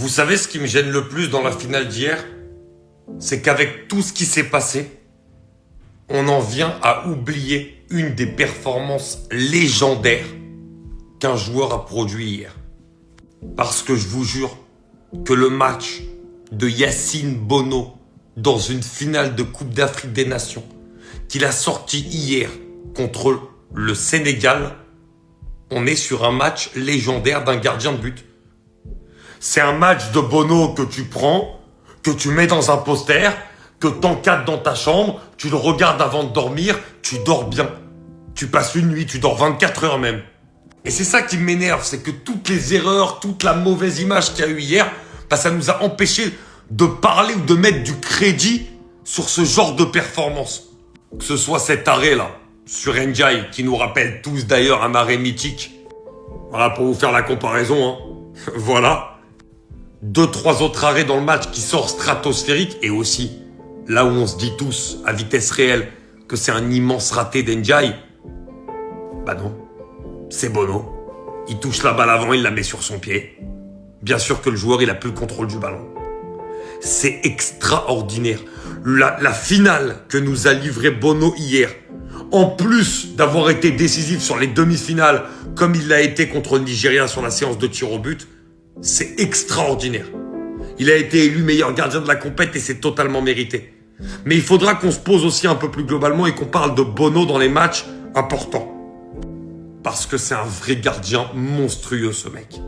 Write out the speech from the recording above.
Vous savez ce qui me gêne le plus dans la finale d'hier? C'est qu'avec tout ce qui s'est passé, on en vient à oublier une des performances légendaires qu'un joueur a produit hier. Parce que je vous jure que le match de Yacine Bono dans une finale de Coupe d'Afrique des Nations qu'il a sorti hier contre le Sénégal, on est sur un match légendaire d'un gardien de but. C'est un match de Bono que tu prends, que tu mets dans un poster, que t'encadres dans ta chambre, tu le regardes avant de dormir, tu dors bien. Tu passes une nuit, tu dors 24 heures même. Et c'est ça qui m'énerve, c'est que toutes les erreurs, toute la mauvaise image qu'il y a eu hier, ça nous a empêché de parler ou de mettre du crédit sur ce genre de performance. Que ce soit cet arrêt-là, sur Ndiaye, qui nous rappelle tous d'ailleurs un arrêt mythique. Voilà, pour vous faire la comparaison, hein. Voilà. 2-3 autres arrêts dans le match qui sortent stratosphériques, et aussi, là où on se dit tous, à vitesse réelle, que c'est un immense raté d'Ndiaye. Bah non, c'est Bono. Il touche la balle avant, il la met sur son pied. Bien sûr que le joueur, il a plus le contrôle du ballon. C'est extraordinaire. La finale que nous a livré Bono hier, en plus d'avoir été décisif sur les demi-finales, comme il l'a été contre le Nigeria sur la séance de tir au but, c'est extraordinaire. Il a été élu meilleur gardien de la compète et c'est totalement mérité. Mais il faudra qu'on se pose aussi un peu plus globalement et qu'on parle de Bono dans les matchs importants. Parce que c'est un vrai gardien monstrueux, ce mec.